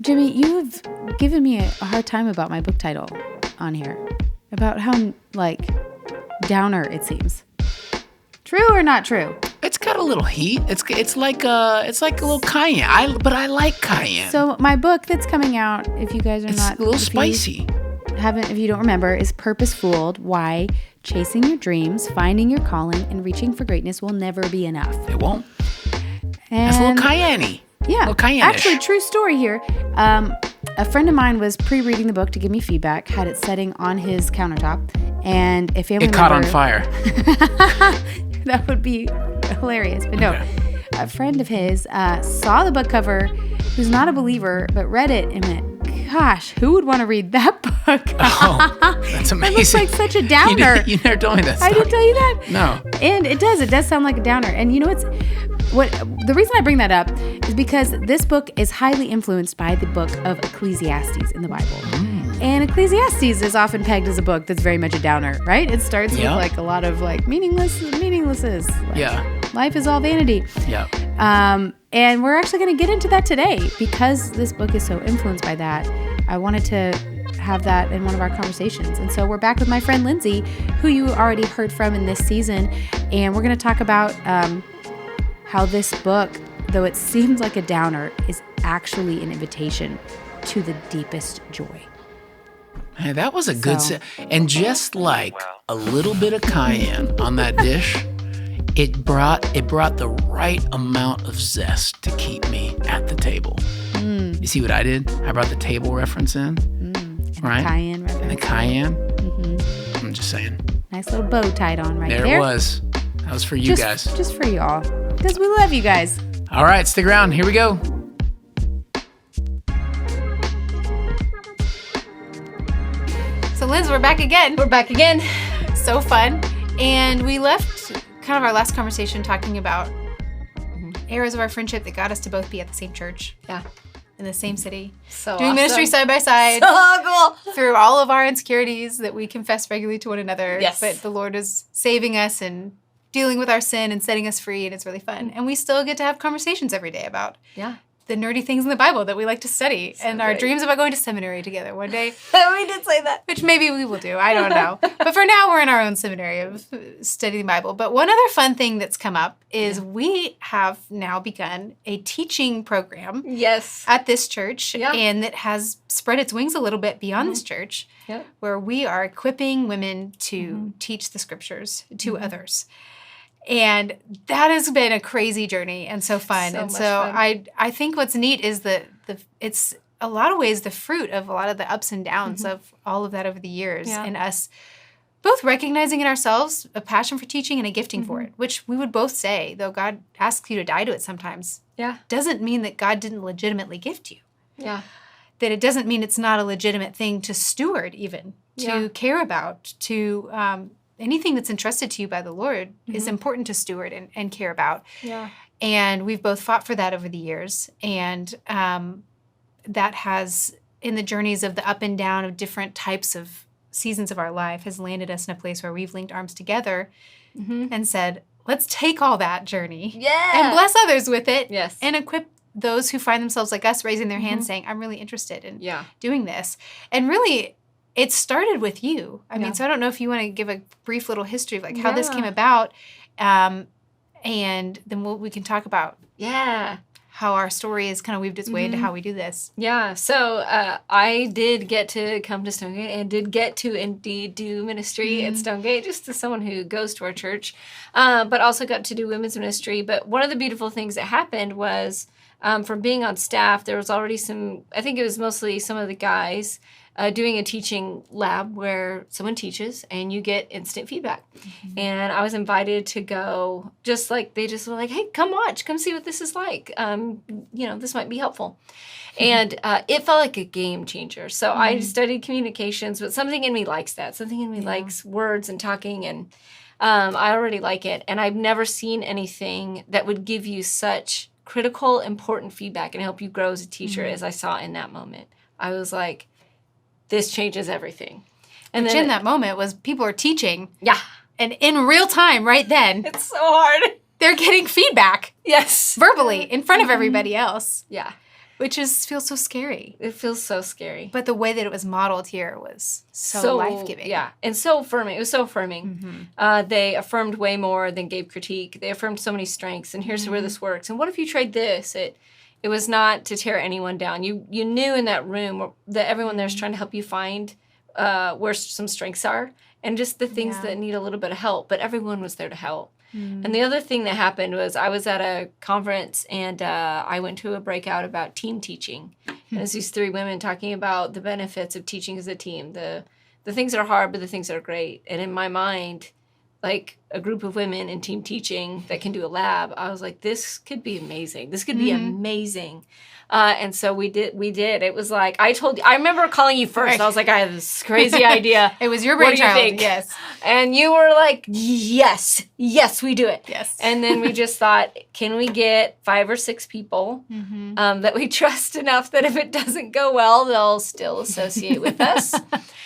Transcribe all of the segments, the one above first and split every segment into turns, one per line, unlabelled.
Jimmy, you have given me a hard time about my book title on here. About how, downer it seems. True or not true?
It's got a little heat. It's like a little cayenne. But I like cayenne.
So my book that's coming out, if you guys are
it's
not...
a little spicy.
If you don't remember, is Purpose Fooled, Why Chasing Your Dreams, Finding Your Calling, and Reaching for Greatness Will Never Be Enough.
It won't.
And
it's a little cayenne-y.
Yeah.
Cayenne-ish.
Actually, true story here. A friend of mine was pre-reading the book to give me feedback, had it setting on his countertop, and a family member...
It caught on fire.
That would be hilarious. But no, a friend of his saw the book cover, who's not a believer, but read it and went, gosh, who would want to read that book?
Oh, that's amazing.
It looks like such a downer.
You never told me that stuff.
I didn't tell you that?
No.
And it does sound like a downer. And you know what the reason I bring that up is because this book is highly influenced by the book of Ecclesiastes in the Bible. And Ecclesiastes is often pegged as a book that's very much a downer, right? It starts with a lot of meaninglesses. Life is all vanity.
Yeah.
And we're actually going to get into that today because this book is so influenced by that. I wanted to have that in one of our conversations. And so we're back with my friend Lindsay, who you already heard from in this season. And we're going to talk about how this book, though it seems like a downer, is actually an invitation to the deepest joy.
Hey, that was a good set. And just like a little bit of cayenne on that dish, it brought the right amount of zest to keep me at the table. You see what I did? I brought the table reference in. Right?
The cayenne reference.
And the cayenne. Mm-hmm. I'm just saying.
Nice little bow tied on right there.
There it was. That was for you guys.
Just for y'all. Because we love you guys.
All right, stick around. Here we go.
So, Liz, we're back again. So fun. And we left kind of our last conversation talking about eras of our friendship that got us to both be at the same church.
Yeah.
In the same city.
So
doing
awesome.
ministry side by side.
So cool.
Through all of our insecurities that we confess regularly to one another.
Yes.
But the Lord is saving us and dealing with our sin and setting us free, and it's really fun. And we still get to have conversations every day about the nerdy things in the Bible that we like to study, and our dreams about going to seminary together one day.
We did say that.
Which maybe we will do. I don't know. But for now, we're in our own seminary of studying the Bible. But one other fun thing that's come up is we have now begun a teaching program at this church, and that has spread its wings a little bit beyond this church, where we are equipping women to teach the scriptures to others. And that has been a crazy journey and so fun. I think what's neat is that it's a lot of ways the fruit of a lot of the ups and downs of all of that over the years, and us both recognizing in ourselves a passion for teaching and a gifting for it, which we would both say, though God asks you to die to it sometimes, doesn't mean that God didn't legitimately gift you.
Yeah.
That it doesn't mean it's not a legitimate thing to steward even, to care about, to... anything that's entrusted to you by the Lord is important to steward and care about. Yeah. And we've both fought for that over the years. And that has, in the journeys of the up and down of different types of seasons of our life, has landed us in a place where we've linked arms together and said, let's take all that journey and bless others with it and equip those who find themselves like us raising their hands saying, I'm really interested in doing this. And really... it started with you. I mean, so I don't know if you want to give a brief little history of like how this came about, and then we can talk about how our story has kind of weaved its way into how we do this.
Yeah, so I did get to come to Stonegate and did get to indeed do ministry at Stonegate, just as someone who goes to our church, but also got to do women's ministry. But one of the beautiful things that happened was from being on staff, there was already I think it was mostly some of the guys, doing a teaching lab where someone teaches and you get instant feedback. And I was invited to go, just like they just were like, hey, come watch, come see what this is like. This might be helpful. And it felt like a game changer. So I studied communications, but something in me likes that. Something in me likes words and talking, and I already like it. And I've never seen anything that would give you such critical, important feedback and help you grow as a teacher as I saw in that moment. I was like, this changes everything. And
which
then
in that moment was people are teaching.
Yeah.
And in real time, right then.
It's so hard.
They're getting feedback.
Yes.
Verbally, in front of everybody else.
Yeah.
Which feels so scary.
It feels so scary.
But the way that it was modeled here was so life-giving.
Yeah, and so affirming. It was so affirming. They affirmed way more than gave critique. They affirmed so many strengths, and here's where this works. And what if you trade this? It was not to tear anyone down. You knew in that room that everyone there is trying to help you find where some strengths are and just the things that need a little bit of help. But everyone was there to help. And the other thing that happened was I was at a conference and I went to a breakout about team teaching. And there's these 3 women talking about the benefits of teaching as a team, the things that are hard, but the things that are great. And in my mind, like a group of women in team teaching that can do a lab, I was like, this could be amazing. This could be amazing. And so we did. It was like, I remember calling you first. Right. I was like, I have this crazy idea.
It was your brainchild.
What do you think?
Yes.
And you were like, yes, we do it.
Yes.
And then we just thought, can we get 5 or 6 people that we trust enough that if it doesn't go well, they'll still associate with us.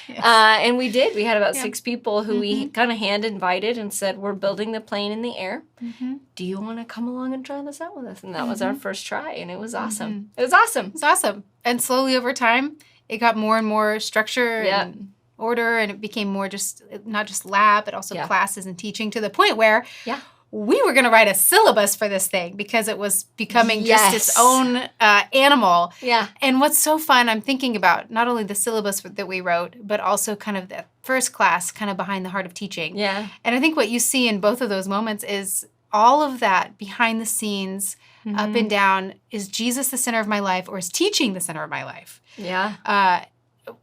Yes. And we did. We had about 6 people who we kind of hand invited and said, we're building the plane in the air. Do you want to come along and try this out with us? And that was our first try, and it was awesome. It was awesome.
It was awesome. And slowly over time, it got more and more structure and order, and it became more just, not just lab, but also classes and teaching, to the point where we were going to write a syllabus for this thing because it was becoming just its own animal.
Yeah.
And what's so fun, I'm thinking about not only the syllabus that we wrote, but also kind of the first class, kind of behind the heart of teaching.
Yeah.
And I think what you see in both of those moments is all of that behind the scenes, up and down, is Jesus the center of my life, or is teaching the center of my life?
Yeah.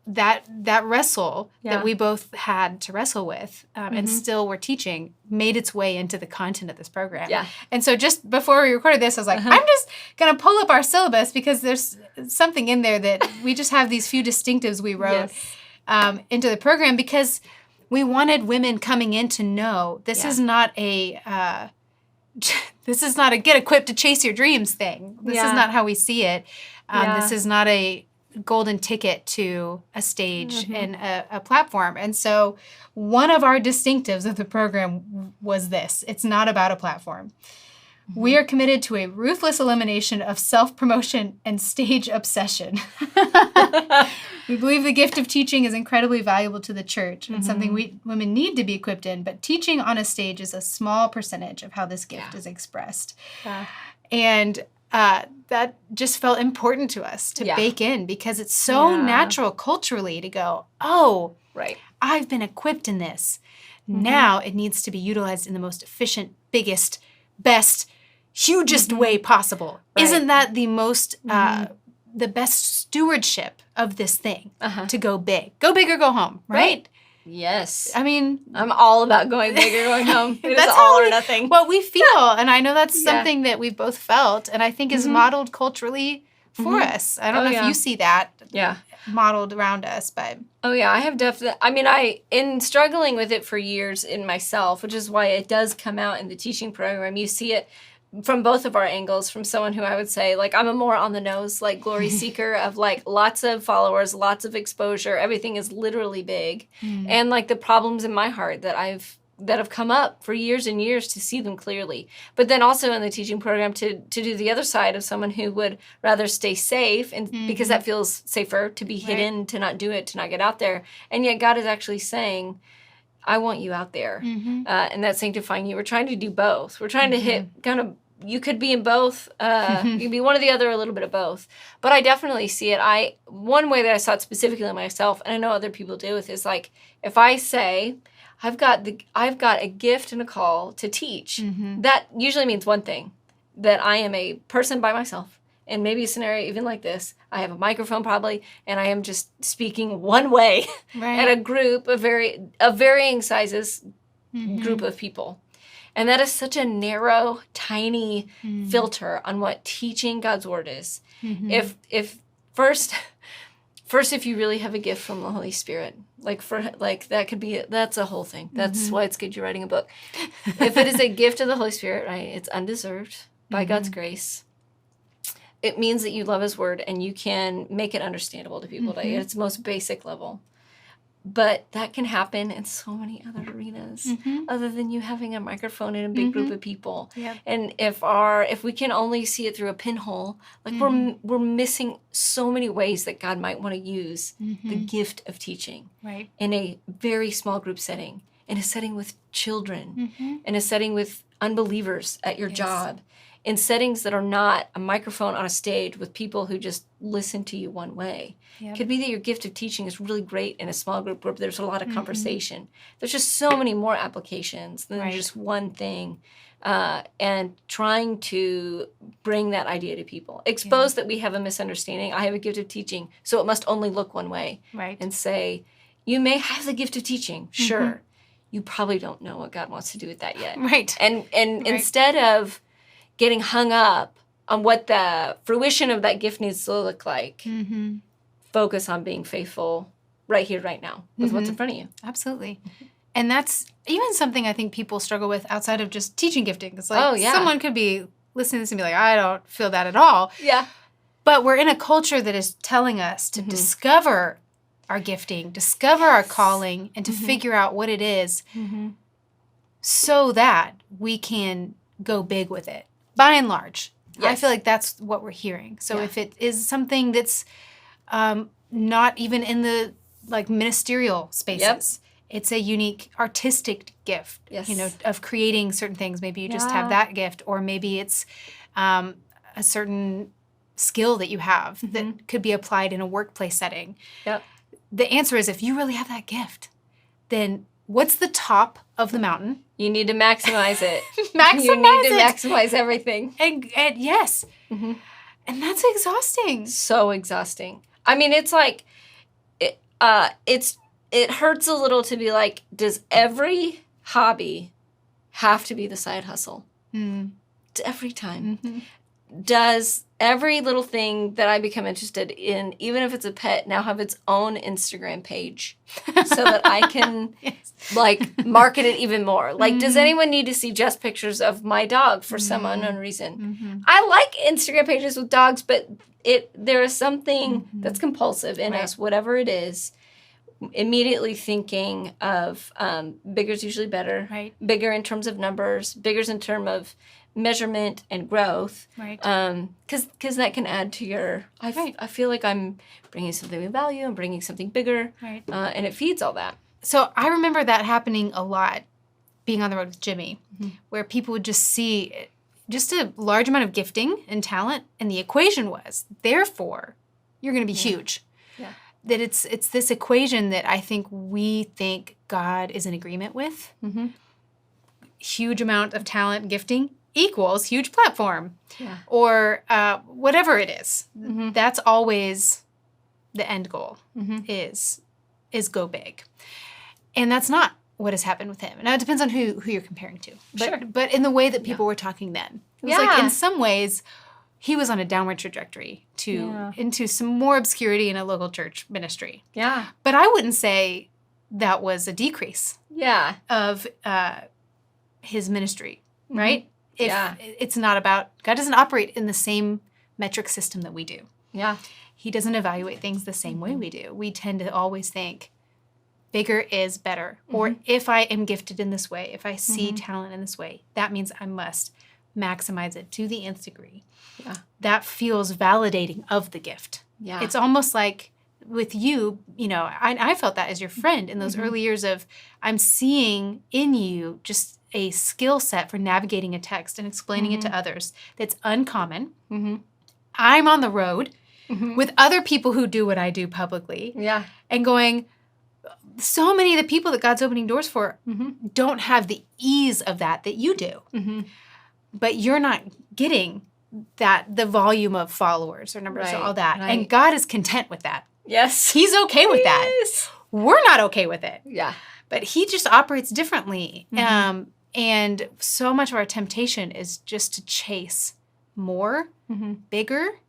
That wrestle that we both had to wrestle with and still were teaching made its way into the content of this program.
Yeah.
And so just before we recorded this, I was like, I'm just going to pull up our syllabus because there's something in there that we just have these few distinctives we wrote into the program, because we wanted women coming in to know this is not a get equipped to chase your dreams thing. This is not how we see it. This is not a golden ticket to a stage and a platform. And so one of our distinctives of the program was this. It's not about a platform. We are committed to a ruthless elimination of self-promotion and stage obsession. We believe the gift of teaching is incredibly valuable to the church and something women need to be equipped in, but teaching on a stage is a small percentage of how this gift is expressed. And that just felt important to us to bake in, because it's so natural culturally to go, I've been equipped in this. Now it needs to be utilized in the most efficient, biggest, best, hugest way possible. Right. Isn't that the most, the best stewardship of this thing, to go big? Go big or go home, right?
Yes.
I mean,
I'm all about going big or going home. It
that's
is all or nothing.
What we feel, and I know that's something that we've both felt, and I think is modeled culturally for us. I don't know if you see that modeled around us, but...
Oh, yeah, I have definitely... I mean, in struggling with it for years in myself, which is why it does come out in the teaching program, you see it from both of our angles, from someone who I would say, like, I'm a more on the nose, like, glory seeker of, like, lots of followers, lots of exposure. Everything is literally big. And, like, the problems in my heart that have come up for years and years, to see them clearly. But then also in the teaching program to do the other side of someone who would rather stay safe, and because that feels safer, to be hidden, to not do it, to not get out there. And yet God is actually saying, I want you out there. And that's sanctifying you. We're trying to do both. We're trying to hit kind of, you could be in both. You could be one or the other, a little bit of both. But I definitely see it. One way that I saw it specifically in myself, and I know other people do with, is like, if I say, I've got a gift and a call to teach, that usually means one thing, that I am a person by myself. And maybe a scenario even like this, I have a microphone probably, and I am just speaking one way at a group of varying sizes, group of people. And that is such a narrow, tiny filter on what teaching God's word is. If first, if you really have a gift from the Holy Spirit, that's a whole thing. That's why it's good you're writing a book. If it is a gift of the Holy Spirit, right, it's undeserved by God's grace. It means that you love his word and you can make it understandable to people at its most basic level. But that can happen in so many other arenas other than you having a microphone in a big group of people.
Yep.
And if we can only see it through a pinhole, like we're missing so many ways that God might want to use the gift of teaching
Right.
in a very small group setting, in a setting with children, in a setting with unbelievers at your job, in settings that are not a microphone on a stage with people who just listen to you one way.
Yep.
Could be that your gift of teaching is really great in a small group where there's a lot of conversation. There's just so many more applications than just one thing. And trying to bring that idea to people. Expose that we have a misunderstanding. I have a gift of teaching, so it must only look one way.
Right.
And say, you may have the gift of teaching, sure. You probably don't know what God wants to do with that yet.
Right.
And instead of getting hung up on what the fruition of that gift needs to look like, focus on being faithful right here, right now, with what's in front of you.
Absolutely. And that's even something I think people struggle with outside of just teaching gifting. It's like someone could be listening to this and be like, I don't feel that at all.
Yeah.
But we're in a culture that is telling us to discover our gifting, discover our calling, and to figure out what it is so that we can go big with it, by and large. I feel like that's what we're hearing. So if it is something that's not even in the like ministerial spaces, it's a unique artistic gift, of creating certain things. Maybe you just have that gift, or maybe it's a certain skill that you have that could be applied in a workplace setting.
Yep.
The answer is, if you really have that gift, then what's the top of the mountain?
You need to maximize it.
You
need to maximize everything.
And yes. And that's exhausting.
So exhausting. I mean, it's like, it hurts a little to be like, does every hobby have to be the side hustle? Every time. Does every little thing that I become interested in, even if it's a pet, now have its own Instagram page so that I can like market it even more? Like, does anyone need to see just pictures of my dog for some unknown reason? I like Instagram pages with dogs, but there is something that's compulsive in us, whatever it is. Immediately thinking of bigger is usually better.
Right.
Bigger in terms of numbers, bigger in terms of measurement and growth.
Right.
Because that can add to your, I feel like I'm bringing something of value, I'm bringing something bigger, and it feeds all that.
So I remember that happening a lot, being on the road with Jimmy, where people would just see just a large amount of gifting and talent, and the equation was, therefore, you're going to be huge.
Yeah.
That it's this equation that I think we think God is in agreement with. Huge amount of talent and gifting equals huge platform.
Yeah.
Or whatever it is. That's always the end goal, is go big. And that's not what has happened with him. Now, it depends on who you're comparing to. But in the way that people were talking then. It was like, in some ways, he was on a downward trajectory into some more obscurity in a local church ministry.
Yeah.
But I wouldn't say that was a decrease of his ministry, right? If it's not about, God doesn't operate in the same metric system that we do.
Yeah.
He doesn't evaluate things the same way we do. We tend to always think bigger is better. Or if I am gifted in this way, if I see talent in this way, that means I must maximize it to the nth degree.
Yeah.
That feels validating of the gift.
Yeah.
It's almost like with you, I felt that as your friend in those early years of, I'm seeing in you just a skill set for navigating a text and explaining it to others that's uncommon. I'm on the road with other people who do what I do publicly.
Yeah.
And going, so many of the people that God's opening doors for don't have the ease of that you do. But you're not getting the volume of followers or numbers or all that. Right. And God is content with that.
Yes.
He's okay with that. We're not okay with it.
Yeah.
But he just operates differently. And so much of our temptation is just to chase more, bigger,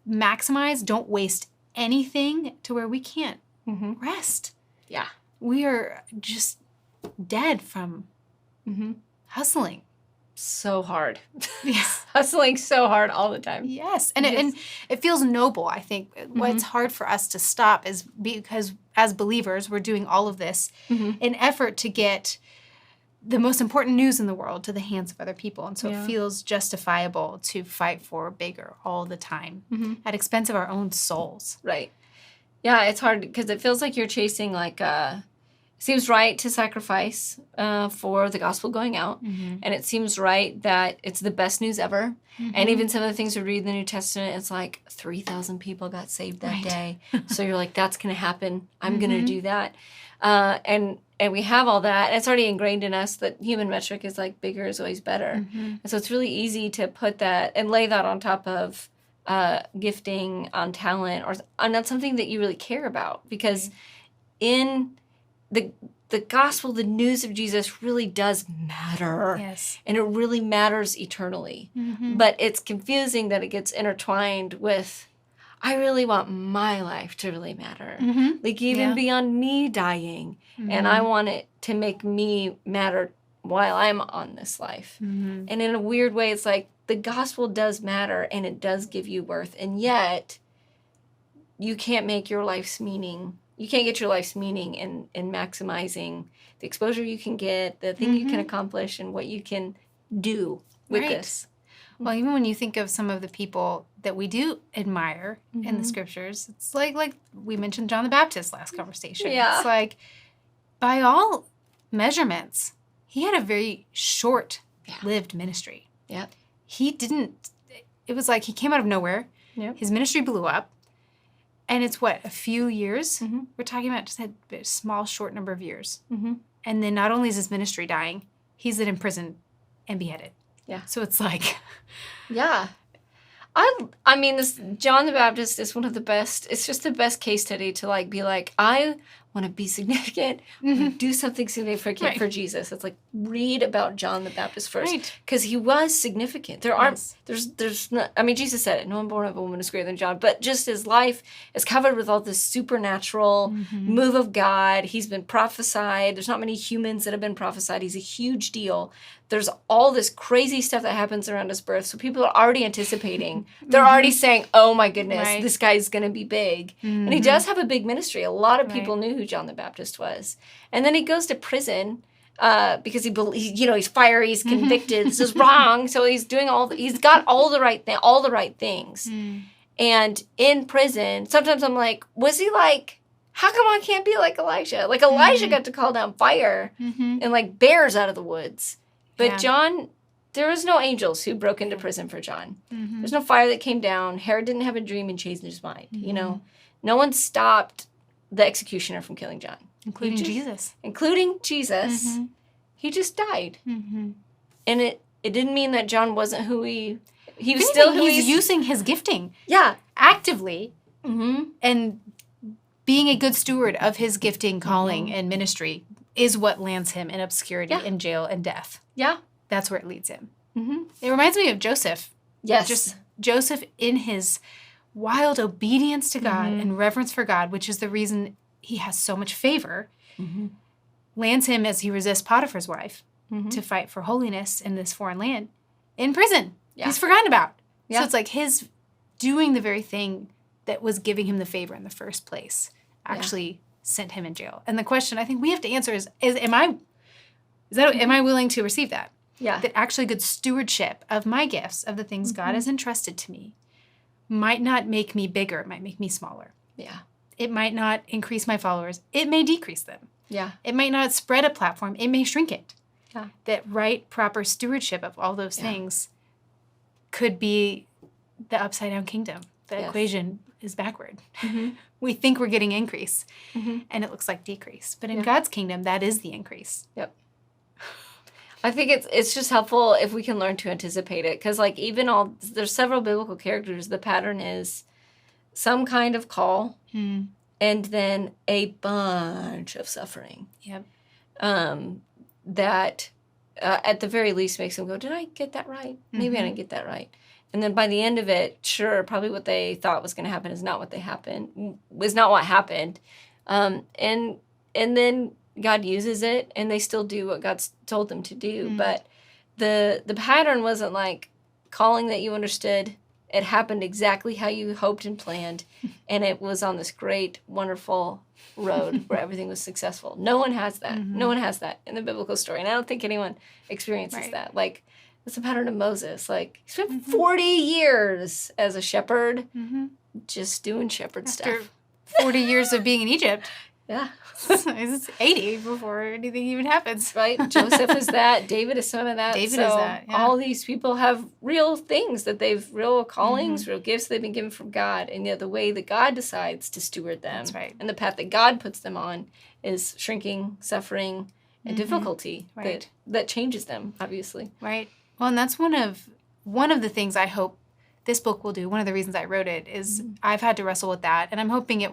maximize, don't waste anything to where we can't rest.
Yeah.
We are just dead from hustling.
so hard.
Yes.
Hustling so hard all the time.
Yes. And it feels noble, I think. What's hard for us to stop is because as believers, we're doing all of this in effort to get the most important news in the world to the hands of other people. And so it feels justifiable to fight for bigger all the time at expense of our own souls.
Right. Yeah, it's hard because it feels like you're chasing like it seems right to sacrifice for the gospel going out. And it seems right that it's the best news ever. And even some of the things we read in the New Testament, it's like 3,000 people got saved that day. So you're like, that's going to happen. I'm going to do that. And we have all that. And it's already ingrained in us that human metric is like bigger is always better. And so it's really easy to put that and lay that on top of gifting, on talent, or on something that you really care about. Because in the gospel, the news of Jesus really does matter.
Yes.
And it really matters eternally. But it's confusing that it gets intertwined with, I really want my life to really matter. Like even beyond me dying. And I want it to make me matter while I'm on this life. And in a weird way, it's like the gospel does matter and it does give you worth. And yet, you can't make your life's meaning. You can't get your life's meaning in maximizing the exposure you can get, the thing you can accomplish, and what you can do with this.
Well, even when you think of some of the people that we do admire in the scriptures, it's like we mentioned John the Baptist last conversation.
Yeah.
It's like, by all measurements, he had a very short-lived ministry.
Yeah.
It was like he came out of nowhere.
Yep.
His ministry blew up. And it's a few years? We're talking about just a small, short number of years. And then not only is his ministry dying, he's then imprisoned and beheaded.
Yeah.
So it's like...
Yeah. I mean, this John the Baptist is one of the best. It's just the best case study to like be like, I want to be significant, do something significant for Jesus. It's like, read about John the Baptist first. Because he was significant. There's not, I mean, Jesus said it, no one born of a woman is greater than John, but just his life is covered with all this supernatural move of God. He's been prophesied. There's not many humans that have been prophesied. He's a huge deal. There's all this crazy stuff that happens around his birth. So people are already anticipating. They're already saying, oh my goodness, this guy's going to be big. And he does have a big ministry. A lot of people knew who John the Baptist was. And then he goes to prison because he's fiery, he's convicted. This is wrong. So he's doing he's got all the right things. And in prison, sometimes I'm like, was he like, how come I can't be like Elijah? Like Elijah got to call down fire and like bears out of the woods. But John, there was no angels who broke into prison for John. There's no fire that came down. Herod didn't have a dream and changed his mind. You know, no one stopped the executioner from killing John.
Including Jesus.
He just died. And it didn't mean that John wasn't who he was
Anything,
still who
he's using his gifting actively and being a good steward of his gifting, calling, and ministry is what lands him in obscurity, in jail, and death.
Yeah.
That's where it leads him. It reminds me of Joseph.
Yes.
Just Joseph in his wild obedience to God and reverence for God, which is the reason he has so much favor, lands him as he resists Potiphar's wife to fight for holiness in this foreign land in prison. Yeah. He's forgotten about. Yeah. So it's like his doing the very thing that was giving him the favor in the first place actually sent him in jail. And the question I think we have to answer is am I willing to receive that?
Yeah.
That actually good stewardship of my gifts, of the things God has entrusted to me, might not make me bigger. It might make me smaller.
Yeah.
It might not increase my followers. It may decrease them.
Yeah.
It might not spread a platform. It may shrink it.
Yeah.
That right, proper stewardship of all those things could be the upside-down kingdom. The equation is backward. We think we're getting increase, and it looks like decrease. But in God's kingdom, that is the increase.
Yep. I think it's just helpful if we can learn to anticipate it. Because, like, there's several biblical characters. The pattern is some kind of call and then a bunch of suffering.
Yep.
That at the very least makes them go, did I get that right? Maybe I didn't get that right. And then by the end of it, sure, probably what they thought was going to happen is not what happened. And then God uses it, and they still do what God's told them to do. But the pattern wasn't like calling that you understood. It happened exactly how you hoped and planned, and it was on this great, wonderful road where everything was successful. No one has that. No one has that in the biblical story, and I don't think anyone experiences that. Like, it's the pattern of Moses. Like, he spent 40 years as a shepherd just doing shepherd stuff.
40 years of being in Egypt.
Yeah.
It's 80 before anything even happens.
Right? Joseph is that. David is some of that.
David is that, yeah.
All these people have real things that real callings, real gifts they've been given from God. And yet the way that God decides to steward them and the path that God puts them on is shrinking, suffering, and difficulty that changes them, obviously.
Right. Well, and that's one of the things I hope this book will do. One of the reasons I wrote it is I've had to wrestle with that. And I'm hoping it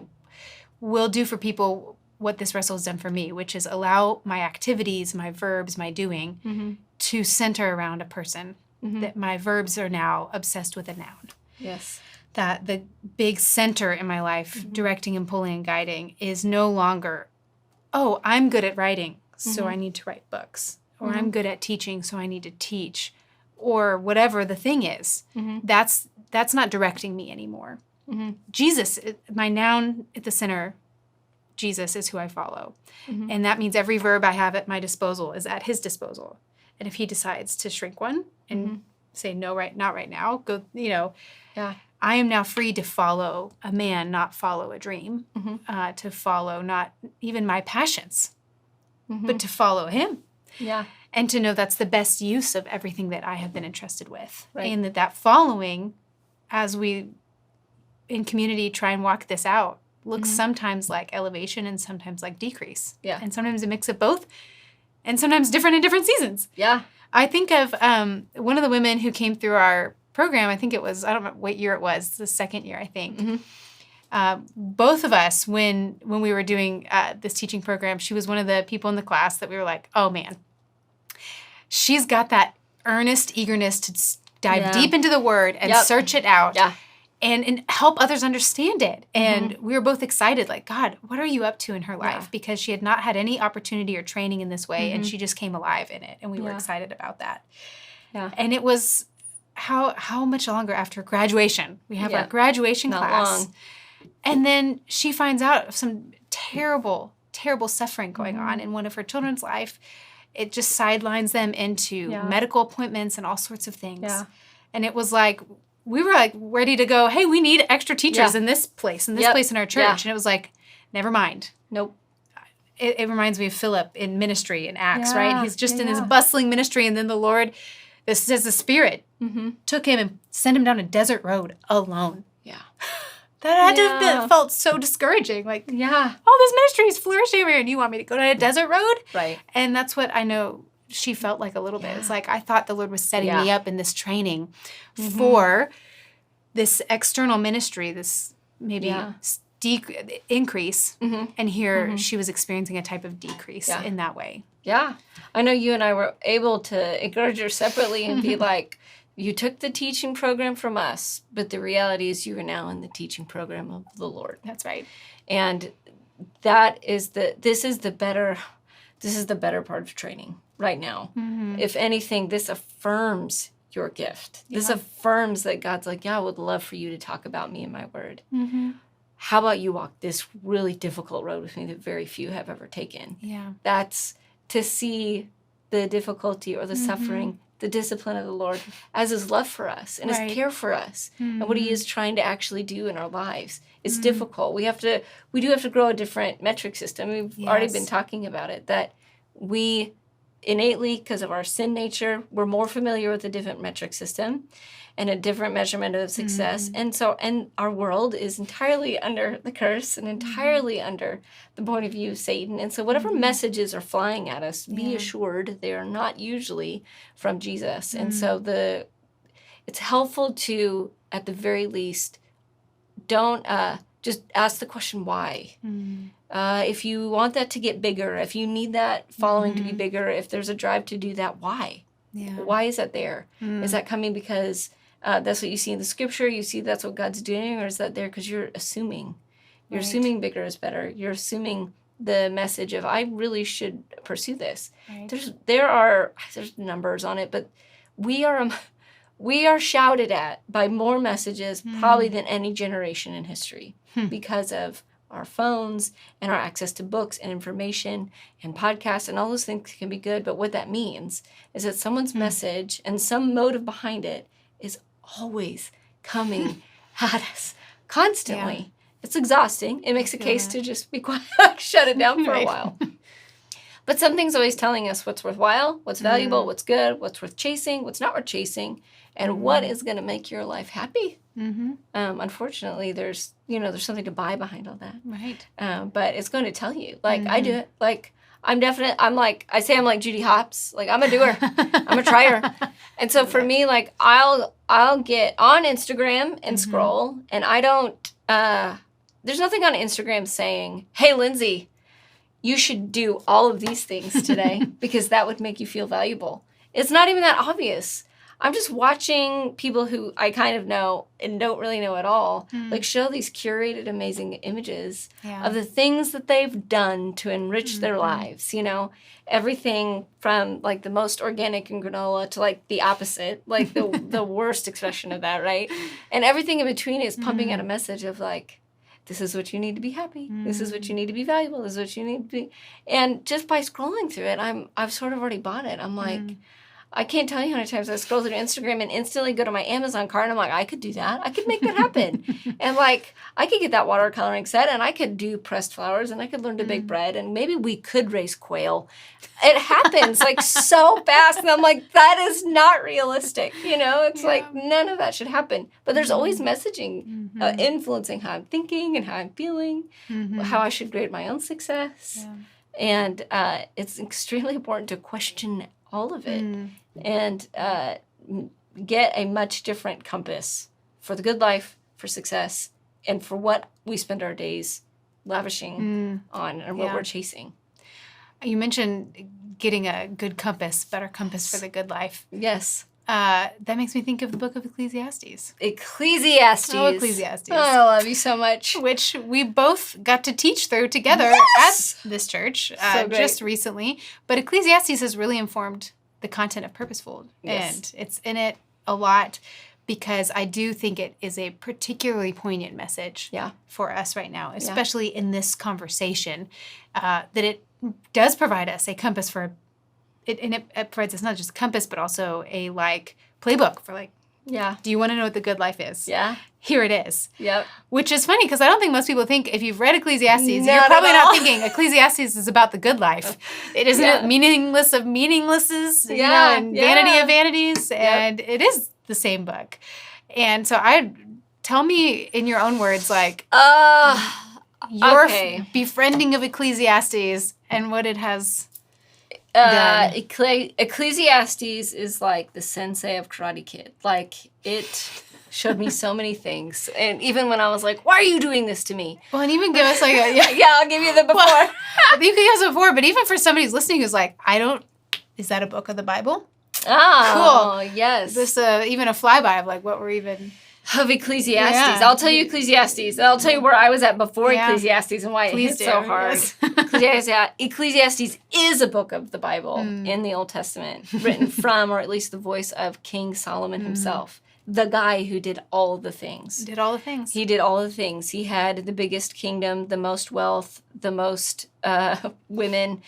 will do for people what this wrestle has done for me, which is allow my activities, my verbs, my doing to center around a person. That my verbs are now obsessed with a noun.
Yes.
That the big center in my life, directing and pulling and guiding, is no longer, oh, I'm good at writing, so I need to write books. Or I'm good at teaching, so I need to teach. Or whatever the thing is. That's not directing me anymore. Jesus, my noun at the center, Jesus is who I follow. And that means every verb I have at my disposal is at his disposal. And if he decides to shrink one and say, no, not right now, go, I am now free to follow a man, not follow a dream, to follow not even my passions, but to follow him.
Yeah.
And to know that's the best use of everything that I have been entrusted with. Right. And that following, as we in community try and walk this out, looks sometimes like elevation and sometimes like decrease. Yeah. And sometimes a mix of both, and sometimes different in different seasons.
Yeah.
I think of one of the women who came through our program, I think it was, I don't know what year it was, the second year, I think. Both of us, when we were doing this teaching program, she was one of the people in the class that we were like, oh man, she's got that earnest eagerness to dive deep into the word and search it out and help others understand it. And we were both excited, like, God, what are you up to in her life? Because she had not had any opportunity or training in this way, and she just came alive in it, and we were excited about that. Yeah. And it was how much longer after graduation? We have our graduation class. Long. And then she finds out of some terrible, terrible suffering going on in one of her children's life. It just sidelines them into medical appointments and all sorts of things. Yeah. And it was like, we were like ready to go, hey, we need extra teachers in this place, place in our church. Yeah. And it was like, never mind. Nope. It reminds me of Philip in ministry in Acts, right? He's just in his bustling ministry, and then the Lord, this says the Spirit, took him and sent him down a desert road alone. Yeah. That had to have felt so discouraging. Like, all this ministry is flourishing here, and you want me to go down a desert road? Right. And that's what I know she felt like a little bit. It's like, I thought the Lord was setting me up in this training for this external ministry, this maybe increase. And here she was experiencing a type of decrease in that way.
Yeah. I know you and I were able to encourage her separately and be like, you took the teaching program from us, but the reality is you are now in the teaching program of the Lord.
That's right.
And that is this is the better part of training right now. If anything, this affirms your gift. This affirms that God's like, I would love for you to talk about me and my word. How about you walk this really difficult road with me that very few have ever taken? Yeah. That's to see the difficulty or the suffering, the discipline of the Lord as his love for us and his care for us and what he is trying to actually do in our lives. It's difficult. We do have to grow a different metric system. We've already been talking about it, that we innately, because of our sin nature, we're more familiar with a different metric system and a different measurement of success. And our world is entirely under the curse and entirely under the point of view of Satan. And so whatever messages are flying at us, be assured they are not usually from Jesus. And so it's helpful to, at the very least, don't just ask the question, why? If you want that to get bigger, if you need that following to be bigger, if there's a drive to do that, why? Yeah. Why is that there? Is that coming because that's what you see in the scripture? You see that's what God's doing? Or is that there because you're assuming? You're assuming bigger is better. You're assuming the message of, I really should pursue this.
Right.
There's numbers on it, but we are shouted at by more messages probably than any generation in history because of our phones and our access to books and information and podcasts, and all those things can be good. But what that means is that someone's message and some motive behind it is always coming at us constantly. Yeah. It's exhausting. It makes a case to just be quiet, shut it down for a while. But something's always telling us what's worthwhile, what's valuable, what's good, what's worth chasing, what's not worth chasing, and what is going to make your life happy. Unfortunately, there's something to buy behind all that.
Right.
But it's going to tell you. Like, I do it. Like, I say I'm like Judy Hopps. Like, I'm a doer. I'm a trier. And so for me, like, I'll get on Instagram and scroll, and I don't, there's nothing on Instagram saying, hey, Lindsay, you should do all of these things today because that would make you feel valuable. It's not even that obvious. I'm just watching people who I kind of know and don't really know at all, like show these curated, amazing images of the things that they've done to enrich their lives, everything from like the most organic in granola to like the opposite, like the worst expression of that, right? And everything in between is pumping out a message of like, this is what you need to be happy. This is what you need to be valuable. This is what you need to be. And just by scrolling through it, I've sort of already bought it. I'm like, I can't tell you how many times I scroll through Instagram and instantly go to my Amazon cart and I'm like, I could do that. I could make that happen. And like, I could get that watercoloring set and I could do pressed flowers and I could learn to bake bread and maybe we could raise quail. It happens like so fast. And I'm like, that is not realistic. It's like none of that should happen. But there's always messaging influencing how I'm thinking and how I'm feeling, how I should grade my own success. Yeah. And it's extremely important to question all of it and get a much different compass for the good life, for success, and for what we spend our days lavishing on and what we're chasing.
You mentioned getting a good compass, better compass for the good life.
Yes.
That makes me think of the book of Ecclesiastes.
Ecclesiastes.
Oh, Ecclesiastes.
Oh, I love you so much.
Which we both got to teach through together at this church just recently. But Ecclesiastes has really informed the content of Purposeful. Yes. And it's in it a lot because I do think it is a particularly poignant message for us right now, especially in this conversation, that it does provide us a compass for it, and it provides us not just a compass, but also a playbook for do you want to know what the good life is? Yeah. Here it is. Yep. Which is funny because I don't think most people think if you've read Ecclesiastes, you're probably not thinking Ecclesiastes is about the good life. It isn't it meaningless of meaninglesses, and vanity of vanities, and it is the same book. And so tell me in your own words, your befriending of Ecclesiastes and what it has
Ecclesiastes is like the sensei of Karate Kid. Like, it showed me so many things. And even when I was like, why are you doing this to me?
Well, and even give us I'll
give you the before.
Well, you can give us before, but even for somebody who's listening who's like, is that a book of the Bible?
Oh, cool. Yes.
This even a flyby of what we're even...
Of Ecclesiastes. Yeah. I'll tell you Ecclesiastes. I'll tell you where I was at before Ecclesiastes and why it hit so hard. Yes. Ecclesiastes is a book of the Bible in the Old Testament, written from, or at least the voice of King Solomon himself, the guy who did all the things.
He did all the things.
He had the biggest kingdom, the most wealth, the most women,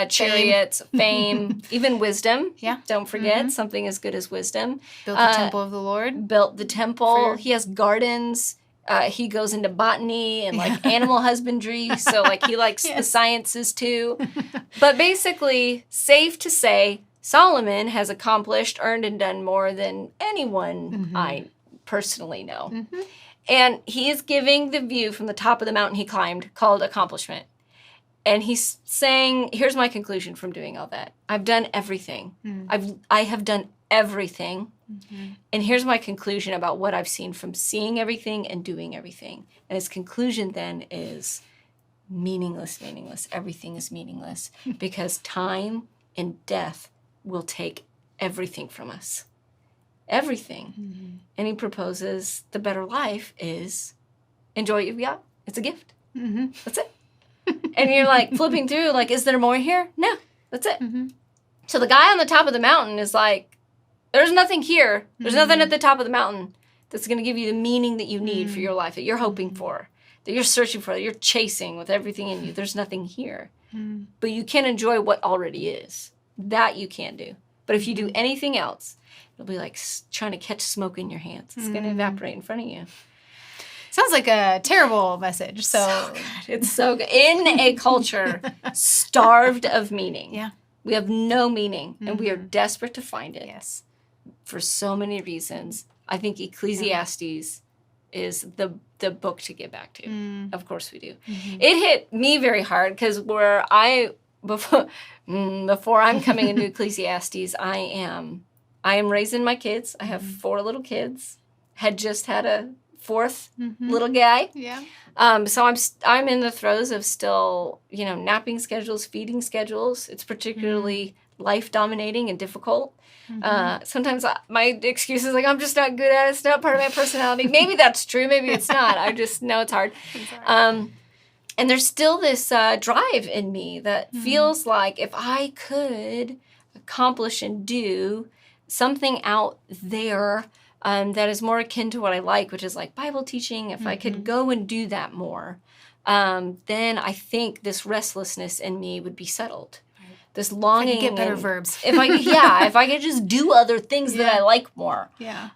chariots, fame, even wisdom. Yeah. Don't forget, something as good as wisdom.
Built the temple of the Lord.
Built the temple. He has gardens. He goes into botany and animal husbandry. So he likes the sciences too. But basically, safe to say, Solomon has accomplished, earned, and done more than anyone I personally know. And he is giving the view from the top of the mountain he climbed called accomplishment. And he's saying, here's my conclusion from doing all that. I've done everything. I have done everything. And here's my conclusion about what I've seen from seeing everything and doing everything. And his conclusion then is meaningless. Everything is meaningless because time and death will take everything from us. Everything. And he proposes the better life is enjoy what you've got. It's a gift. That's it. And you're like flipping through, like, is there more here? No, that's it.
Mm-hmm.
So the guy on the top of the mountain is like, there's nothing here. There's nothing at the top of the mountain that's going to give you the meaning that you need for your life, that you're hoping for, that you're searching for, that you're chasing with everything in you. There's nothing here. But you can enjoy what already is. That you can do. But if you do anything else, it'll be like trying to catch smoke in your hands. It's going to evaporate in front of you.
Sounds like a terrible message. So
good. It's so good. In a culture starved of meaning.
Yeah.
We have no meaning, and we are desperate to find it.
Yes.
For so many reasons. I think Ecclesiastes is the book to get back to. Of course we do. It hit me very hard because before I'm coming into Ecclesiastes, I am raising my kids. I have 4 little kids. Had just had a 4th little guy.
Yeah.
So I'm in the throes of still, napping schedules, feeding schedules. It's particularly life dominating and difficult. Sometimes my excuse is like, I'm just not good at it. It's not part of my personality. Maybe that's true. Maybe it's not. I just know it's hard. And there's still this drive in me that feels like if I could accomplish and do something out there that is more akin to what I like, which is like Bible teaching, if I could go and do that more, then I think this restlessness in me would be settled. This longing.
I could get better verbs.
If I could just do other things that I like more.
Yeah.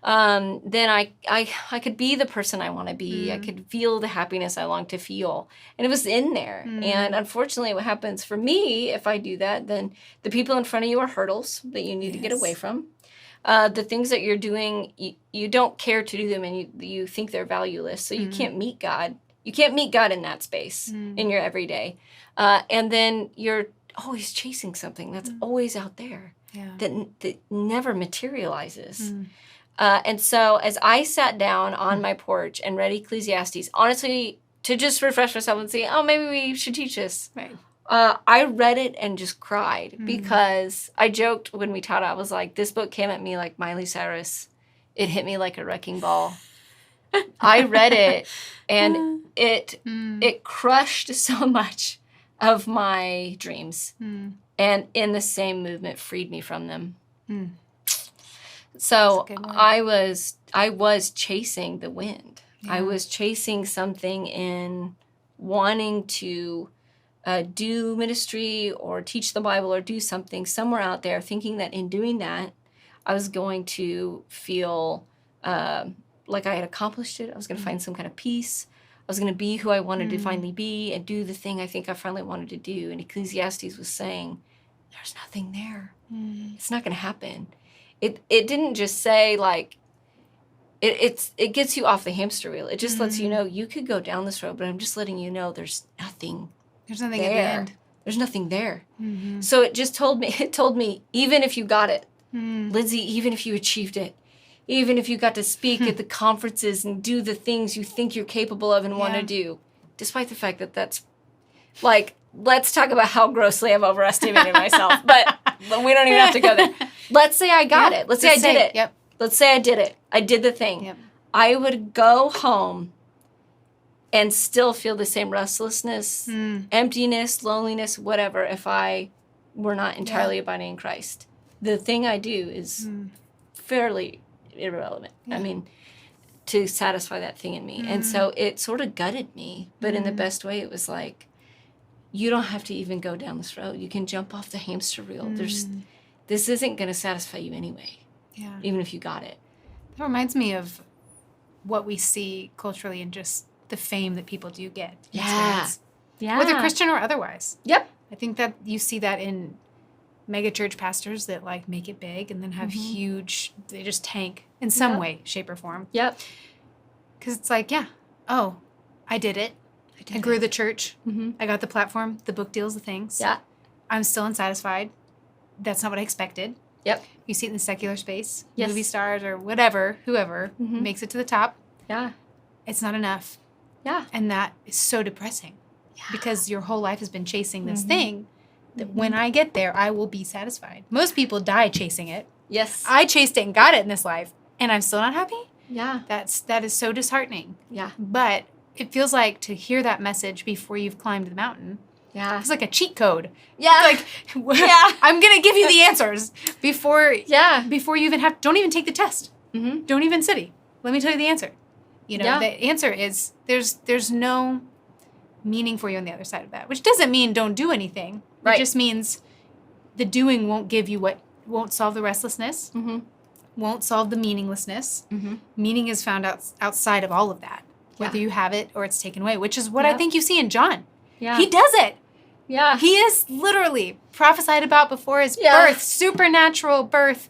Then I could be the person I want to be. I could feel the happiness I long to feel. And it was in there. And unfortunately, what happens for me, if I do that, then the people in front of you are hurdles that you need to get away from. The things that you're doing, you don't care to do them, and you think they're valueless. So you can't meet God. You can't meet God in that space in your everyday. And then you're always chasing something that's always out there that never materializes. And so as I sat down on my porch and read Ecclesiastes, honestly, to just refresh myself and say, oh, maybe we should teach this.
Right.
I read it and just cried because I joked when we taught it. I was like, this book came at me like Miley Cyrus. It hit me like a wrecking ball. I read it and it crushed so much of my dreams, and in the same movement freed me from them. So I was chasing the wind. Yeah. I was chasing something in wanting to do ministry or teach the Bible or do something somewhere out there, thinking that in doing that, I was going to feel like I had accomplished it. I was going to find some kind of peace. I was going to be who I wanted to finally be and do the thing I think I finally wanted to do. And Ecclesiastes was saying, there's nothing there. It's not going to happen. It didn't just say like, it gets you off the hamster wheel. It just lets you know you could go down this road, but I'm just letting you know there's nothing.
There's nothing
there.
At the end.
There's nothing there. So it told me, even if you got it, Lindsay, even if you achieved it, even if you got to speak at the conferences and do the things you think you're capable of and want to do, despite the fact that that's, like, let's talk about how grossly I'm overestimating myself, but we don't even have to go there. Let's say I got it. Let's say I did it.
Yep.
Let's say I did it. I did the thing.
Yep.
I would go home and still feel the same restlessness, emptiness, loneliness, whatever, if I were not entirely abiding in Christ. The thing I do is fairly irrelevant. I mean, to satisfy that thing in me. And so it sort of gutted me, but in the best way. It was like, you don't have to even go down this road. You can jump off the hamster wheel. This isn't going to satisfy you anyway, even if you got it.
That reminds me of what we see culturally and just the fame that people do get.
Yeah.
Whether Christian or otherwise.
Yep.
I think that you see that in mega church pastors that like make it big and then have huge, they just tank in some way, shape, or form.
Yep.
Because it's like, I did it. I grew the church. I got the platform. The book deals the things.
Yeah.
I'm still unsatisfied. That's not what I expected.
Yep.
You see it in the secular space.
Yes.
Movie stars or whatever, whoever makes it to the top.
Yeah.
It's not enough.
Yeah.
And that is so depressing. Yeah. Because your whole life has been chasing this thing that when I get there, I will be satisfied. Most people die chasing it.
Yes.
I chased it and got it in this life, and I'm still not happy?
Yeah.
That is so disheartening.
Yeah.
But it feels like to hear that message before you've climbed the mountain, Yeah. It's like a cheat code.
Yeah.
Like, I'm going to give you the answers before you even don't even take the test.
Mm-hmm.
Don't even study. Let me tell you the answer. You know, the answer is there's no meaning for you on the other side of that, which doesn't mean don't do anything. Right. It just means the doing won't give you won't solve the restlessness, won't solve the meaninglessness. Mm-hmm. Meaning is found outside of all of that, whether you have it or it's taken away, which is what I think you see in John. Yeah. He does it. Yeah. He is literally prophesied about before his birth, supernatural birth,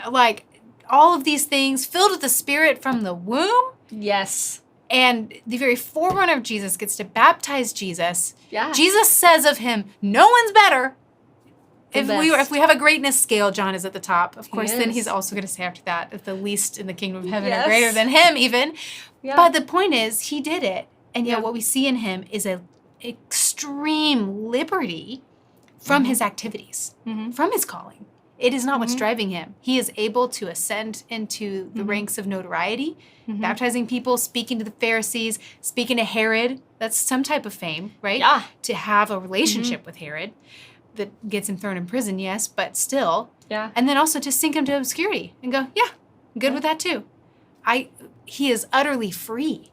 like all of these things, filled with the Spirit from the womb.
Yes.
And the very forerunner of Jesus gets to baptize Jesus. Yeah. Jesus says of him, no one's better. If we have a greatness scale, John is at the top. Of course, then he's also going to say after that, if the least in the kingdom of heaven are greater than him even. Yeah. But the point is, he did it. And yet what we see in him is a extreme liberty from his activities, from his calling. It is not what's driving him. He is able to ascend into the ranks of notoriety, baptizing people, speaking to the Pharisees, speaking to Herod. That's some type of fame, right? Yeah. To have a relationship with Herod that gets him thrown in prison, yes, but still. Yeah. And then also to sink him to obscurity and go, I'm good with that too. He is utterly free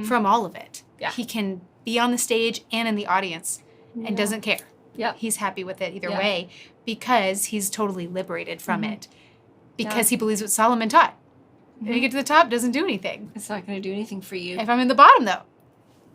from all of it. Yeah. He can be on the stage and in the audience and doesn't care. Yeah. He's happy with it either way because he's totally liberated from it because he believes what Solomon taught. When you get to the top, it doesn't do anything.
It's not going to do anything for you.
If I'm in the bottom, though,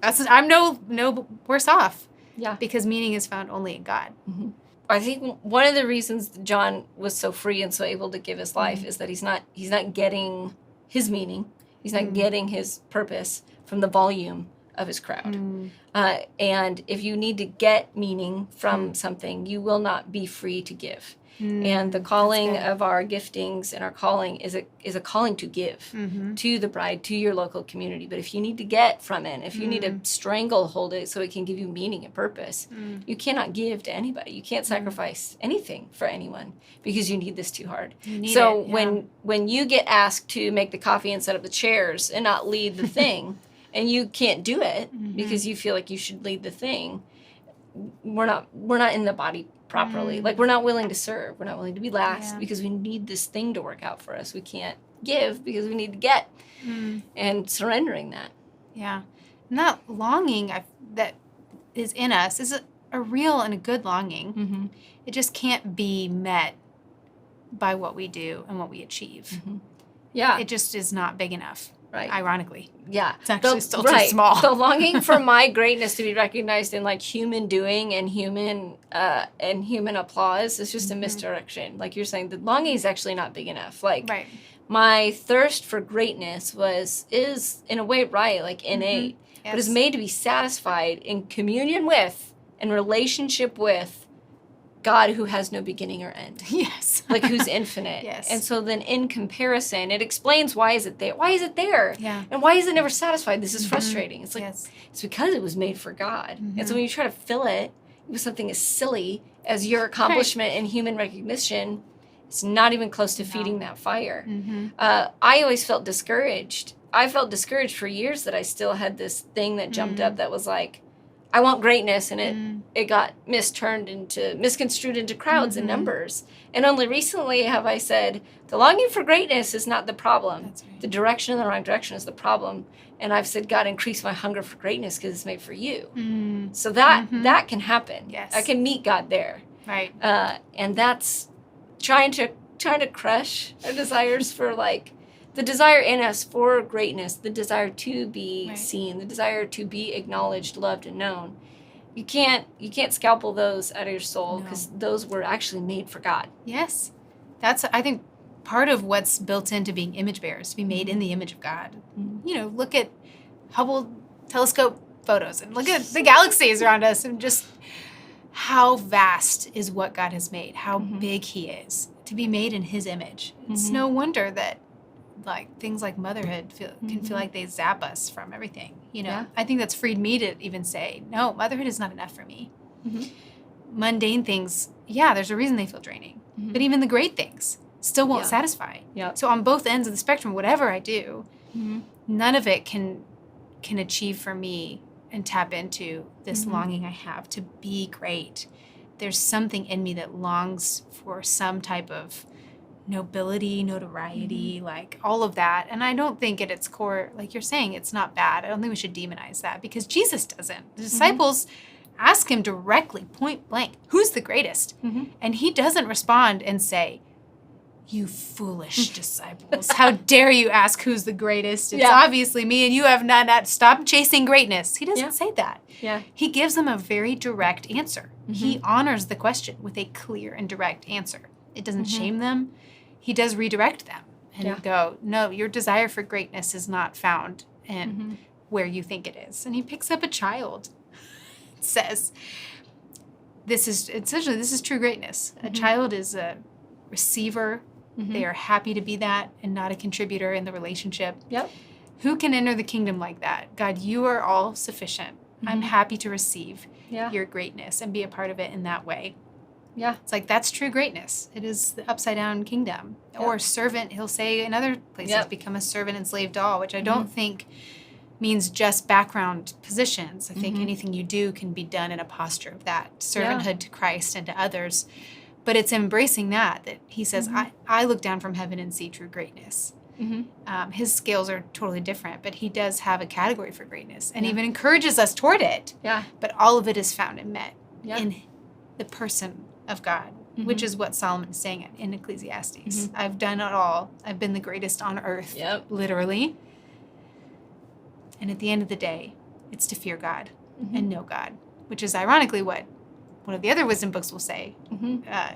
I'm no worse off. Yeah. Because meaning is found only in God.
Mm-hmm. I think one of the reasons John was so free and so able to give his life is that he's not getting his meaning. He's not getting his purpose from the volume of his crowd. And if you need to get meaning from something, you will not be free to give. And the calling of our giftings and our calling is a calling to give to the bride, to your local community. But if you need to get from it, if you need to stranglehold it so it can give you meaning and purpose, you cannot give to anybody. You can't sacrifice anything for anyone because you need this too hard. So when you get asked to make the coffee and set up the chairs and not lead the thing, and you can't do it because you feel like you should lead the thing, we're not in the body properly. Like, we're not willing to serve. We're not willing to be last because we need this thing to work out for us. We can't give because we need to get. And surrendering that.
Yeah. And that longing that is in us is a real and a good longing. It just can't be met by what we do and what we achieve. Yeah. It just is not big enough. Right. Ironically. Yeah. It's actually still too small.
The longing for my greatness to be recognized in like human doing and human applause is just a misdirection. Like you're saying, the longing is actually not big enough. Like my thirst for greatness is in a way like innate, but is made to be satisfied in communion with and relationship with God who has no beginning or end. Yes. Like who's infinite. Yes. And so then in comparison, it explains why is it there? Why is it there? Yeah. And why is it never satisfied? This is frustrating. It's like, it's because it was made for God. And so when you try to fill it with something as silly as your accomplishment in human recognition, it's not even close to feeding that fire. I always felt discouraged. I felt discouraged for years that I still had this thing that jumped up that was like, I want greatness, and it got misconstrued into crowds and numbers. And only recently have I said, the longing for greatness is not the problem. That's right. The direction in the wrong direction is the problem. And I've said, God, increase my hunger for greatness because it's made for you. So that can happen. Yes. I can meet God there. Right. And that's trying to crush our desires for like, the desire in us for greatness, the desire to be seen, the desire to be acknowledged, loved, and known. You can't scalpel those out of your soul because those were actually made for God.
Yes. That's, I think, part of what's built into being image bearers, to be made in the image of God. You know, look at Hubble telescope photos and look at the galaxies around us and just how vast is what God has made, how big he is, to be made in his image. It's no wonder that like things like motherhood can feel like they zap us from everything. You know, I think that's freed me to even say, no, motherhood is not enough for me. Mundane things, there's a reason they feel draining. But even the great things still won't satisfy. So on both ends of the spectrum, whatever I do, none of it can achieve for me and tap into this longing I have to be great. There's something in me that longs for some type of nobility, notoriety, like all of that. And I don't think at its core, like you're saying, it's not bad. I don't think we should demonize that because Jesus doesn't. The disciples ask him directly, point blank, who's the greatest? And he doesn't respond and say, you foolish disciples, how dare you ask who's the greatest? It's obviously me and you have not stopped chasing greatness. He doesn't say that. He gives them a very direct answer. He honors the question with a clear and direct answer. It doesn't shame them. He does redirect them and go, no, your desire for greatness is not found in where you think it is. And he picks up a child. It says, this is true greatness. A child is a receiver. They are happy to be that and not a contributor in the relationship. Who can enter the kingdom like that? God, you are all sufficient. I'm happy to receive your greatness and be a part of it in that way. It's like, that's true greatness. It is the upside down kingdom. Or servant, he'll say in other places, become a servant and slave to all, which I don't think means just background positions. I think anything you do can be done in a posture of that servanthood to Christ and to others. But it's embracing that he says, I look down from heaven and see true greatness. His scales are totally different, but he does have a category for greatness and even encourages us toward it. But all of it is found and met in the person of God, which is what Solomon is saying in Ecclesiastes. I've done it all. I've been the greatest on earth, literally. And at the end of the day, it's to fear God and know God, which is ironically what one of the other wisdom books will say.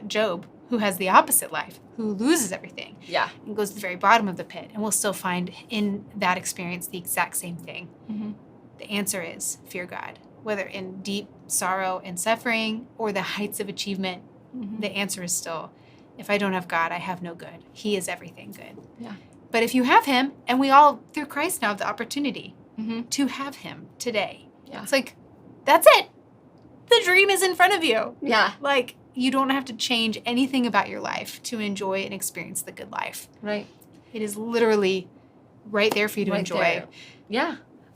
Job, who has the opposite life, who loses everything and goes to the very bottom of the pit, and will still find in that experience the exact same thing. The answer is fear God. Whether in deep sorrow and suffering or the heights of achievement, the answer is still, if I don't have God, I have no good. He is everything good. But if you have him, and we all, through Christ now, have the opportunity to have him today. It's like, that's it. The dream is in front of you. Like, you don't have to change anything about your life to enjoy and experience the good life. It is literally right there for you to enjoy.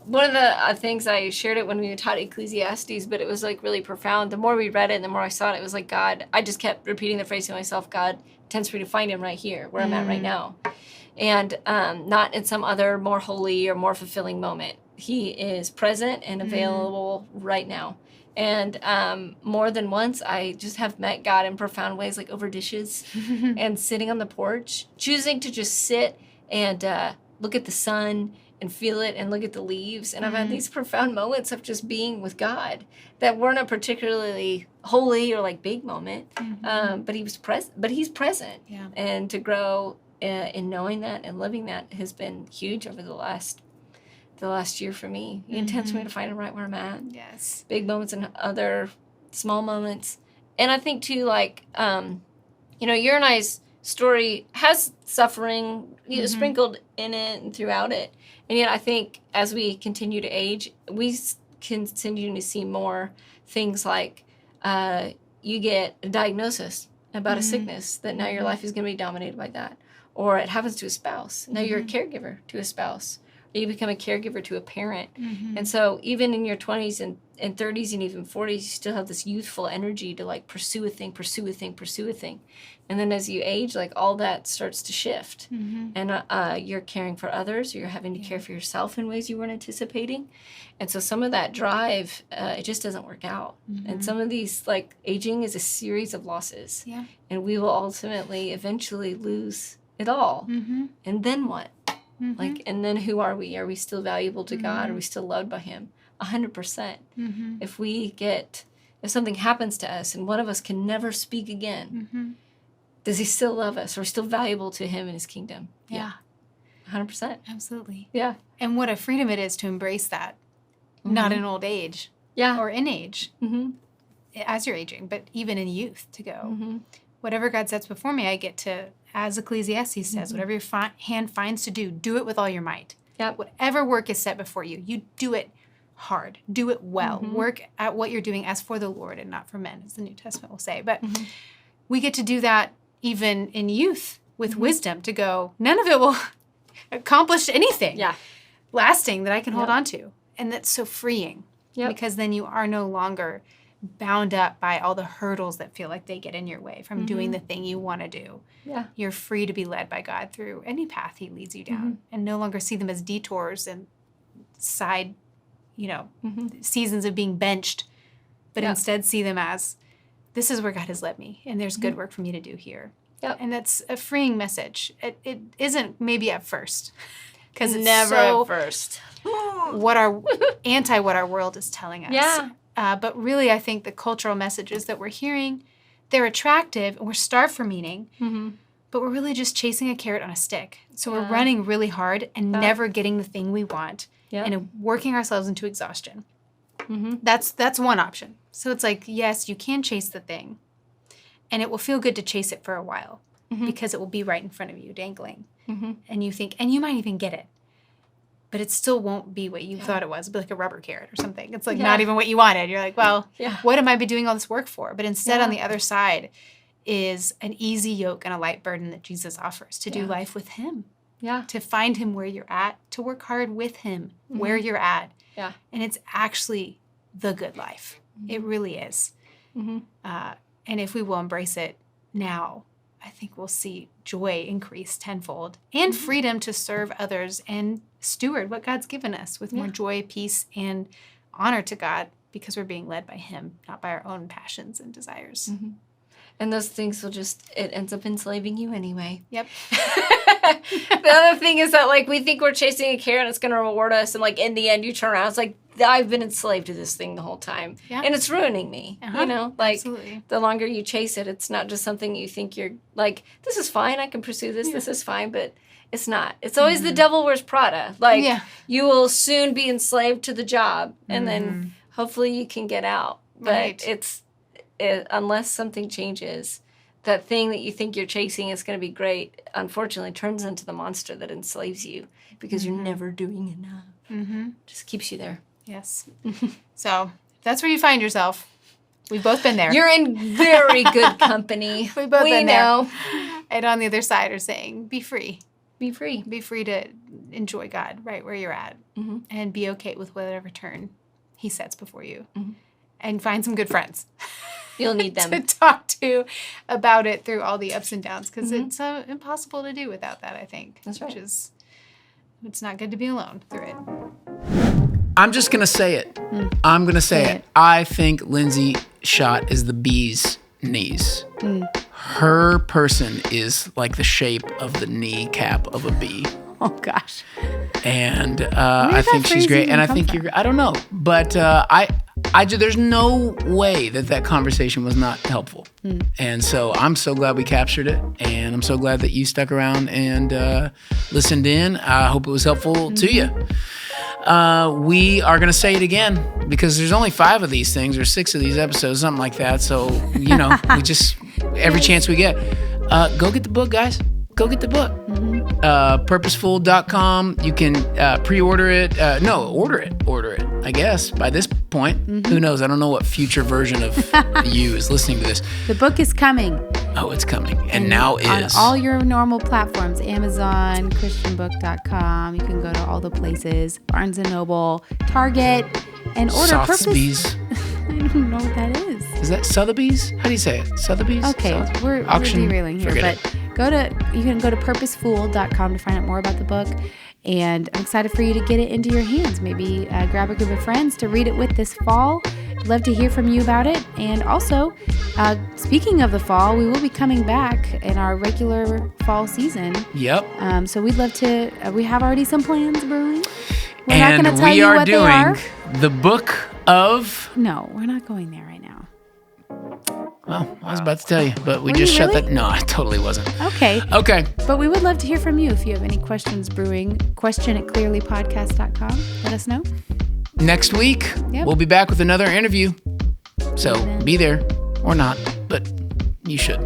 One of the things, I shared it when we taught Ecclesiastes, but it was like really profound. The more we read it and the more I saw it, it was like, God, I just kept repeating the phrase to myself, God intends for me to find him right here, where I'm at right now. And not in some other more holy or more fulfilling moment. He is present and available right now. And more than once, I just have met God in profound ways, like over dishes and sitting on the porch, choosing to just sit and look at the sun and feel it and look at the leaves. And I've had these profound moments of just being with God that weren't a particularly holy or like big moment, but he was present. But he's present. And to grow in knowing that and living that has been huge over the last year for me. He intends for me to find him right where I'm at. Big moments and other small moments. And I think too, like, your and I's story has suffering sprinkled in it and throughout it. And yet I think as we continue to age, we continue to see more things like you get a diagnosis about a sickness that now your life is going to be dominated by that. Or it happens to a spouse. Now you're a caregiver to a spouse. Or you become a caregiver to a parent. And so even in your 20s and 30s and even 40s, you still have this youthful energy to like pursue a thing. And then as you age, like all that starts to shift. And you're caring for others, or you're having to care for yourself in ways you weren't anticipating. And so some of that drive, it just doesn't work out. And some of these, like, aging is a series of losses. And we will ultimately, eventually lose it all. And then what? Like, and then who are we? Are we still valuable to God? Are we still loved by him? 100%. If something happens to us and one of us can never speak again, does he still love us? Are we still valuable to him in his kingdom? 100%.
Absolutely.
Yeah.
And what a freedom it is to embrace that, not in old age or in age, as you're aging, but even in youth, to go, whatever God sets before me, I get to, as Ecclesiastes says, whatever your hand finds to do it with all your might. Whatever work is set before you, you do it hard. Do it well. Work at what you're doing as for the Lord and not for men, as the New Testament will say. But we get to do that even in youth with wisdom, to go, none of it will accomplish anything lasting that I can hold on to. And that's so freeing. because then you are no longer bound up by all the hurdles that feel like they get in your way from doing the thing you want to do.
Yeah.
You're free to be led by God through any path he leads you down and no longer see them as detours and side, seasons of being benched, but instead see them as, this is where God has led me and there's good work for me to do here.
Yep.
And that's a freeing message. It isn't maybe at first, because it's
never
so
at first.
what our world is telling us.
Yeah.
But really, I think the cultural messages that we're hearing, they're attractive and we're starved for meaning, but we're really just chasing a carrot on a stick. So we're running really hard and never getting the thing we want and working ourselves into exhaustion. That's one option. So it's like, yes, you can chase the thing and it will feel good to chase it for a while because it will be right in front of you dangling. And you think, and you might even get it. But it still won't be what you thought it was. It'll be like a rubber carrot or something. It's like not even what you wanted. You're like, well, what am I be doing all this work for? But instead on the other side is an easy yoke and a light burden that Jesus offers to do life with him.
Yeah.
To find him where you're at, to work hard with him where you're at.
Yeah.
And it's actually the good life. It really is. And if we will embrace it now, I think we'll see joy increase tenfold and freedom to serve others and steward what God's given us with more joy, peace, and honor to God because we're being led by him, not by our own passions and desires.
And those things it ends up enslaving you anyway.
Yep.
The other thing is that, like, we think we're chasing a carrot and it's going to reward us. And, like, in the end, you turn around. It's like, I've been enslaved to this thing the whole time. Yeah. And it's ruining me. Like,
absolutely.
The longer you chase it, it's not just something you think you're, like, this is fine. I can pursue this. This is fine. But it's not. It's always the devil wears Prada. Like, you will soon be enslaved to the job. And then hopefully you can get out. But unless something changes, that thing that you think you're chasing is going to be great, unfortunately turns into the monster that enslaves you because you're never doing enough. Just keeps you there.
Yes. So if that's where you find yourself, we've both been there.
You're in very good company.
We've both been
know.
There. And on the other side are saying, be free.
Be free.
Be free to enjoy God right where you're at and be okay with whatever turn he sets before you. And find some good friends.
You'll need them.
To talk to about it through all the ups and downs because it's impossible to do without that, I think.
That's right.
It's not good to be alone through it.
I'm just going to say it. I'm going to say it. I think Lindsay shot is the bee's knees. Her person is like the shape of the kneecap of a bee.
Oh, gosh.
And I think she's great. And I think you're, I don't know. But there's no way that conversation was not helpful. And so I'm so glad we captured it. And I'm so glad that you stuck around and listened in. I hope it was helpful to you. We are going to say it again because there's only 5 of these things or 6 of these episodes, something like that. So, we just, every chance we get, go get the book, guys. Go get the book. Purposeful.com. You can pre-order it. Order it, I guess, by this point. Who knows? I don't know what future version of you is listening to this.
The book is coming.
Oh, it's coming. And now is.
On all your normal platforms. Amazon, christianbook.com. You can go to all the places. Barnes & Noble, Target, and order
Sotheby's.
I don't know what that is.
Is that Sotheby's? How do you say it? Sotheby's?
Okay, we're derailing here. You can go to purposefool.com to find out more about the book. And I'm excited for you to get it into your hands. Maybe grab a group of friends to read it with this fall. I'd love to hear from you about it. And also, speaking of the fall, we will be coming back in our regular fall season.
Yep.
So we'd love to, we have already some plans brewing. We're
and
not going to tell you what they are.
The book of...
No, we're not going there right now.
Well, I was about to tell you, but we just shut that. No, I totally wasn't.
Okay. But we would love to hear from you. If you have any questions brewing, question@clearlypodcast.com. Let us know.
Next week, we'll be back with another interview. So be there or not, but you should.